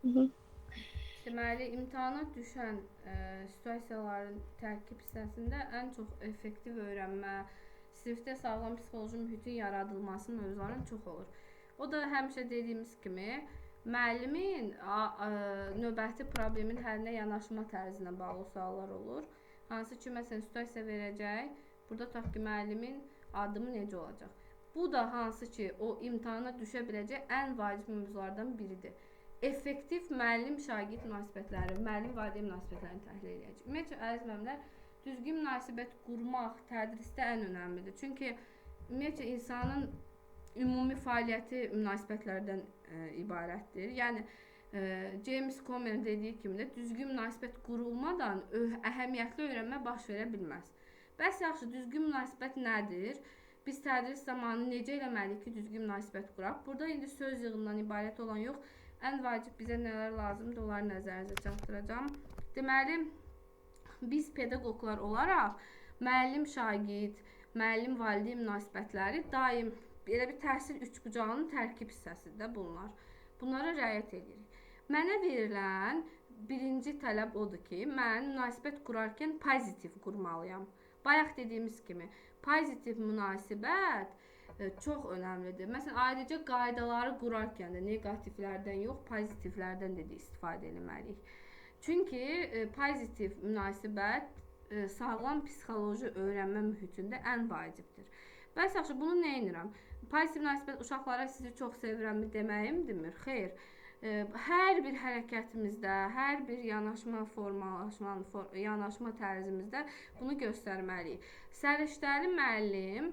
Hı hı. Deməli, imtahana düşən situasiyaların tərkib hissəsində ən çox effektiv öyrənmə, sinifdə sağlam psixoloji mühitin yaradılması mövzuların çox olur. O da həmişə dediyimiz kimi müəllimin növbəti problemin həllinə yanaşma tərzinə bağlı suallar olur. Hansı ki, məsələn, situasiya verəcək. Burada tutaq ki, müəllimin addımı necə olacaq? Bu da hansı ki, o imtahana düşə biləcək ən vacib mövzulardan biridir. Effektiv müəllim-şagird münasibətləri, müəllim-valideyn münasibətlərini təhlil edəcək. Ümumiyyətlə, əziz müəllimlər, düzgün münasibət qurmaq tədrisdə ən önəmlidir. Çünki ümumiyyətlə insanın ümumi fəaliyyəti münasibətlərdən ibarətdir. Yəni James Comer dediyi kimi də düzgün münasibət qurulmadan əhəmiyyətli öyrənmə baş verə bilməz. Bəs yaxşı, düzgün münasibət nədir? Biz tədris zamanı necə eləməliyik ki, düzgün münasibət quraq? Burada indi söz yığımından ibarət olan yox, ən vacib bizə nələr lazımdır, onları nəzərinizə çatdıracağam. Deməli, biz pedaqoqlar olaraq müəllim-şagird, müəllim-valideyn münasibətləri daim belə bir təhsil üçbucağının tərkib hissəsidir bunlar. Bunlara riayət edirik. Mənə verilən birinci tələb odur ki, mən münasibət qurarkən pozitiv qurmalıyam. Bayaq dediyimiz kimi, pozitiv münasibət çox önəmlidir. Məsələn, ayrıca qaydaları qurarkən də neqativlərdən yox, pozitivlərdən də istifadə etməliyik. Çünki pozitiv münasibət sağlam psixoloji öyrənmə mühitində ən vacibdir. Bəs yaxşı, bunu nə edirəm? Pozitiv münasibət uşaqlara sizi çox sevirəm deməyim demir. Xeyr. Hər bir hərəkətimizdə, hər bir yanaşma tərzimizdə bunu göstərməliyik. Səriştəli müəllim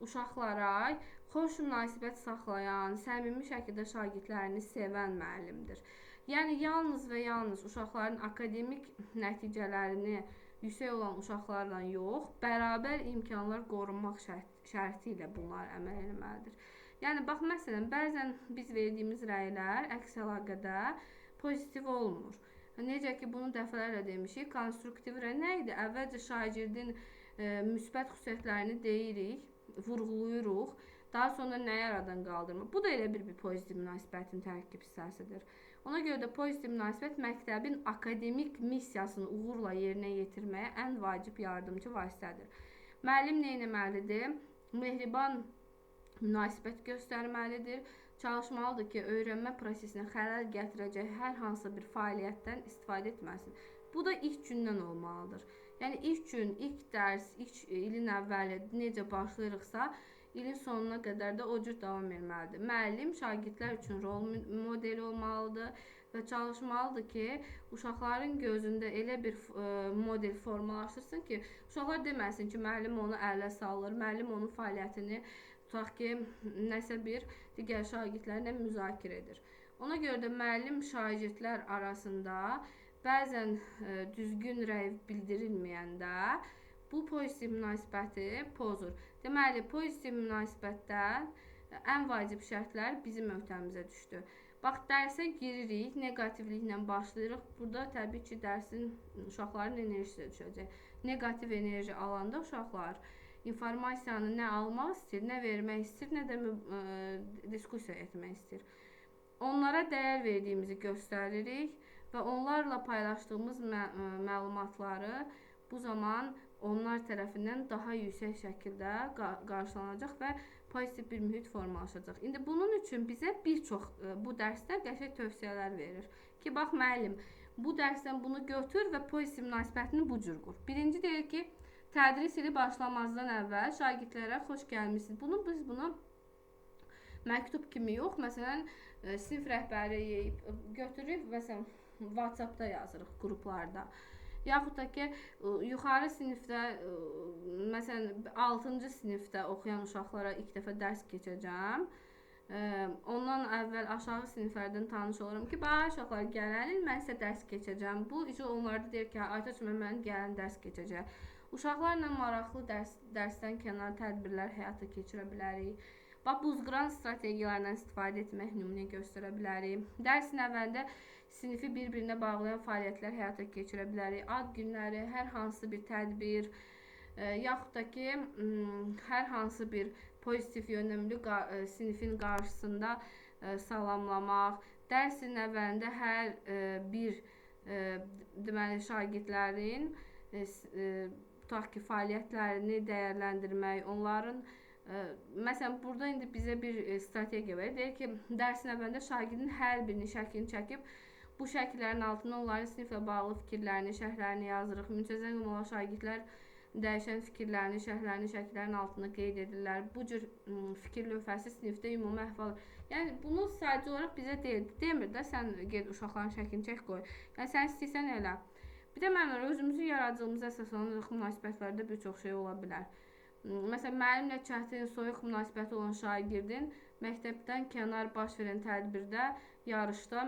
uşaqlara xoş münasibət saxlayan, səmimi şəkildə şagirdlərini sevən müəllimdir. Yəni yalnız və yalnız uşaqların akademik nəticələrini yüksək olan uşaqlarla yox, bərabər imkanlar qorunmaq şərti ilə bunlar əməl etməlidir. Yəni bax, məsələn, bəzən biz verdiyimiz rəylər əks əlaqədə pozitiv olmur. Necə ki, bunu dəfələrlə demişik, konstruktiv rəy nə idi? Əvvəlcə şagirdin müsbət xüsusiyyətlərini deyirik, vurğulayırıq. Daha sonra nəyi aradan qaldırmaq? Bu da elə bir pozitiv münasibətin tərkib hissəsidir. Ona görə də pozitiv münasibət məktəbin akademik missiyasını uğurla yerinə yetirməyə ən vacib yardımcı vasitədir. Müəllim nə etməlidir? Mehriban münasibət göstərməlidir. Çalışmalıdır ki, öyrənmə prosesinə xələl gətirəcək hər hansı bir fəaliyyətdən istifadə etməsin. Bu da ilk gündən olmalıdır. Yəni ilk gün, ilk dərs, ilk ilin əvvəli necə başlayırıqsa, ilin sonuna qədər də o cür davam etməlidir. Müəllim şagirdlər üçün rol modeli olmalıdır və çalışmalıdır ki, uşaqların gözündə elə bir model formalaşdırsın ki, uşaqlar deməsin ki, müəllim onu əllə salır, müəllim onun fəaliyyətini tutaq ki, nəsə bir digər şagirdlərlə müzakirə edir. Ona görə də müəllim şagirdlər arasında bəzən düzgün rəy bildirilməyəndə bu pozitiv münasibəti pozur. Deməli, pozitiv münasibətdən ən vacib şərtlər bizim öhdəmizə düşdü. Bax, dərsə giririk, negativliklə başlayırıq. Burada təbii ki, dərsin uşaqların enerjisi düşəcək. Negativ enerji alanda uşaqlar informasiyanı nə almaq istəyir, nə vermək istəyir, nə də diskussiya etmək istəyir. Onlara dəyər verdiyimizi göstəririk və onlarla paylaşdığımız məlumatları bu zaman onlar tərəfindən daha yüksək şəkildə qarşılanacaq və pozitiv bir mühit formalaşacaq. İndi bunun üçün bizə bir çox bu dərsdə qəşəng tövsiyələr verir. Ki, bax müəllim, bu dərsdən bunu götür və pozitiv münasibətini bu cür qur. Birinci deyir ki, tədris ili başlamazdan əvvəl şagirdlərə xoş gəlmisiniz. Biz bunu məktub kimi yox, məsələn, sinif rəhbəri götürürük, məsələn, WhatsApp-da yazırıq qruplarda. Yaxud da ki, yuxarı sinifdə, məsələn, 6-cı sinifdə oxuyan uşaqlara ilk dəfə dərs keçəcəm. Ondan əvvəl aşağı siniflərdən tanış olurum ki, bax uşaqlar gəlin, mən sizə dərs keçəcəm. Bu onlarda deyir ki, Aytaç mən gəlin dərs keçəcəm. Uşaqlarla maraqlı dərsdən kənar tədbirlər həyata keçirə bilərik. Bax, buzqıran strategiyalarından istifadə etmək nümunə göstərə bilərik. Dərsin əvvəlində sinifi bir-birinə bağlayan fəaliyyətlər həyata keçirə bilərik. Ad günləri, hər hansı bir tədbir, yaxud da ki, hər hansı bir pozitiv yönümlü sinifin qarşısında salamlamaq, Dərsin əvvəlində hər bir deməli şagirdlərin tutaq ki, fəaliyyətlərini dəyərləndirmək, onların məsələn burada indi bizə bir strategiya verir. Deyir ki, dərsin əvvəlində şagirdin hər birinin şəklini çəkib bu şəkillərin altına onların siniflə bağlı fikirlərini, şərhlərini yazırıq. Müntəzəm olan şagirdlər dəyişən fikirlərini, şərhlərini şəkillərin altına qeyd edirlər. Bu cür fikir lövhəsi sinifdə ümumi əhval. Yəni bunu sadəcə olaraq bizə demir də sən get uşaqların şəklini çək qoy. Yəni sən istəyirsən elə. Bir də mənə özümüzün yaradıcılığımıza əsaslanaraq münasibətlərdə bir çox şey ola bilər. Məsələn, müəllimlə çətin, soyuq münasibəti olan şagirdin məktəbdən kənar baş verən tədbirdə, yarışda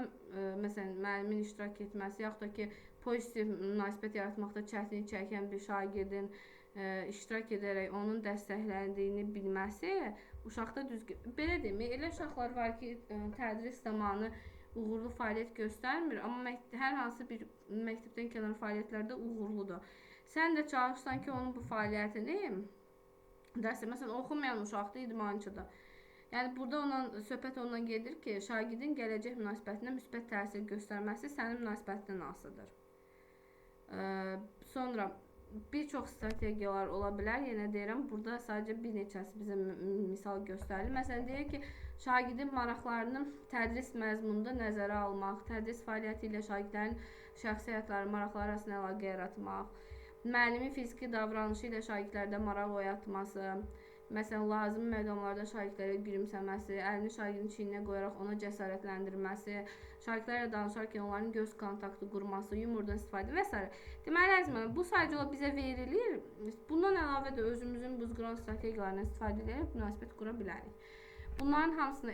məsələn müəllimin iştirak etməsi, yaxud da ki pozitiv münasibət yaratmaqda çətinlik çəkən bir şagirdin iştirak edərək onun dəstəkləndiyini bilməsi uşaqda düzgün. Belə deməyək, elə uşaqlar var ki, tədris zamanı uğurlu fəaliyyət göstərmir, amma hər hansı bir məktəbdən kənar fəaliyyətlərdə uğurludur. Sən də çalışsan ki, onun bu fəaliyyətini dərsdə, məsələn, oxumayan uşaqda idmançıdır. Yəni burada söhbət ondan gedir ki, şagirdin gələcək münasibətinə müsbət təsir göstərməsi sənin münasibətindən asılıdır. Sonra bir çox strategiyalar ola bilər. Yenə deyirəm, burada sadəcə bir neçəsi bizə misal göstərilir. Məsələn, deyir ki, şagirdin maraqlarını tədris məzmununda nəzərə almaq, tədris fəaliyyəti ilə şagirdlərin şəxsi həyatları, maraqları arasında əlaqə yaratmaq, müəllimin fiziki davranışı ilə şagirdlərdə maraq oyatması, məsələn, lazım məqamlarda şagirdlərə gülümsəməsi, əlini şagirdin çiyninə qoyaraq ona cəsarətləndirməsi, şagirdlərlə danışarkən onların göz kontaktı qurması, yumordan istifadə və s. Deməli, əzizim, bu sadəcə bizə verilir. Bundan əlavə də özümüzün buzqıran strategiyalarından istifadə edərək münasibət qura bilərik. Bunların hamısını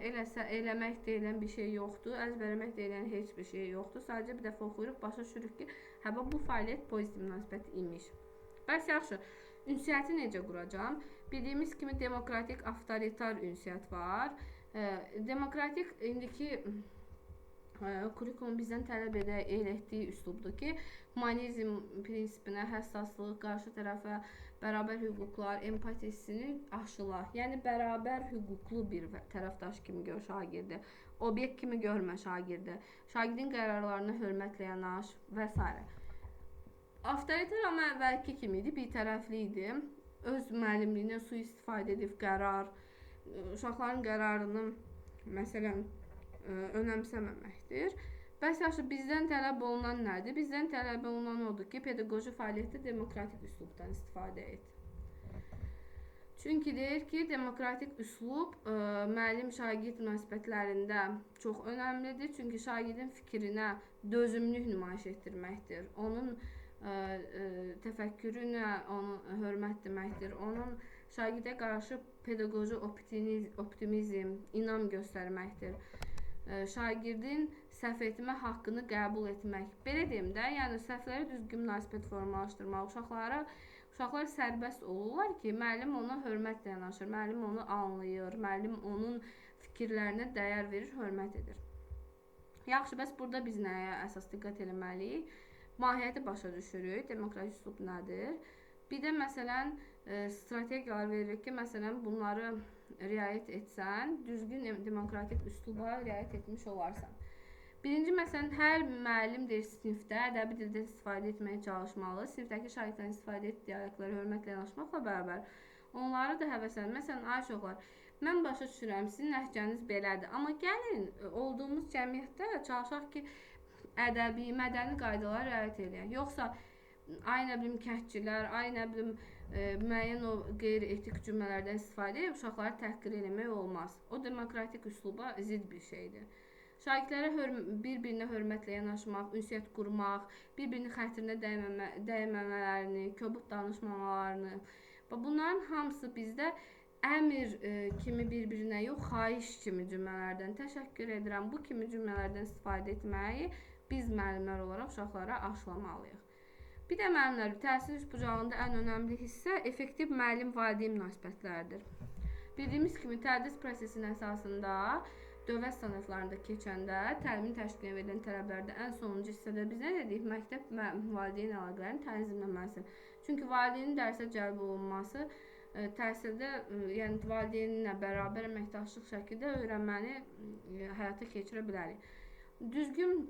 eləmək deyilən bir şey yoxdur, əzbərləmək deyilən heç bir şey yoxdur. Sadəcə bir dəfə oxuyuruq, başa düşürük ki, bu fəaliyyət pozitiv münasibət imiş. Bəs yaxşı, ünsiyyəti necə quracağam? Bildiyimiz kimi demokratik, avtoritar ünsiyyət var. Demokratik indiki kurikulum bizdən tələb etdiyi üslubdur ki, humanizm prinsipinə həssaslıq, qarşı tərəfə bərabər hüquqlar, empati hissini aşılar. Yəni bərabər hüquqlu bir tərəfdaş kimi gör şagirdi, obyekt kimi görmə şagirdi, şagirdin qərarlarına hörmətlə yanaş və s. Avtoritar amma əvvəlki kimi idi, bir tərəfli idi. Öz müəllimliyinə sui-istifadə edib qərar, uşaqların qərarını məsələn önəmsəməməkdir. Bəs yaxşı, bizdən tələb olunan nədir? Bizdən tələb olunan odur ki, pedaqoji fəaliyyətdə demokratik üslubdan istifadə et. Çünki deyir ki, demokratik üslub müəllim-şagird münasibətlərində çox önəmlidir. Çünki şagirdin fikrinə dözümlük nümayiş etdirməkdir. Onun təfəkkürünə onu hörmət deməkdir. Onun şagirdə qarşı pedaqoji optimizm, inam göstərməkdir. Şagirdin səhv etmə haqqını qəbul etmək. Belə deyim də, yəni səhvlərə düzgün münasibət formalaşdırmaq. Uşaqlar sərbəst olurlar ki, müəllim ona hörmətlə yanaşır, müəllim onu anlayır, müəllim onun fikirlərinə dəyər verir, hörmət edir. Yaxşı, bəs burada biz nəyə əsas diqqət etməliyik? Mahiyyəti başa düşürük, demokratik üslub nədir? Bir də məsələn strategiyalar veririk ki, məsələn bunları riayət etsən, düzgün demokratik üsluba riayət etmiş olarsan. Birinci, məsələn, hər müəllim deyir sinifdə ədəbi dildə istifadə etməyə çalışmalı. Sinifdəki şagirdlərin istifadə etdiyi dialektlərə hörmətlə yanaşmaqla bərabər onları da həvəsləndir. Məsələn, ay uşaqlar, mən başa düşürəm, sizin ləhcəniz belədir. Amma gəlin, olduğumuz cəmiyyətdə çalışaq ki, ədəbi, mədəni qaydalara riayət edək. Yoxsa, ay nə bilim kəhcilər, ay nə bilim müəyyən o qeyri-etik cümlələrdən istifadə edib uşaqları təhqir eləmək olmaz. O demokratik üsluba zidd bir şeydir. Şagirdlərə bir-birinə hörmətlə yanaşmaq, ünsiyyət qurmaq, bir-birinin xətrinə dəyməmələrini, kobud danışmamalarını. Bunların hamısı bizdə əmr kimi bir-birinə yox, xahiş kimi cümlələrdən, təşəkkür edirəm, bu kimi cümlələrdən istifadə etməyi biz müəllimlər olaraq uşaqlara aşılamalıyıq. Bir də müəllimlər, təhsil üst bucağında ən önəmli hissə effektiv müəllim-valideyn münasibətləridir. Bildiyimiz kimi tədris prosesinin əsasında dövlət sınıflarında keçəndə təlimin təşkilinə verilən tələblərdə ən sonuncu hissədə biz nə dedik? Məktəb valideyn əlaqələrini tənzimləməsi. Çünki valideynin dərsə cəlb olunması təhsildə, yəni valideynlə bərabər əməkdaşlıq şəkildə öyrənməni həyata keçirə bilərik. düzgün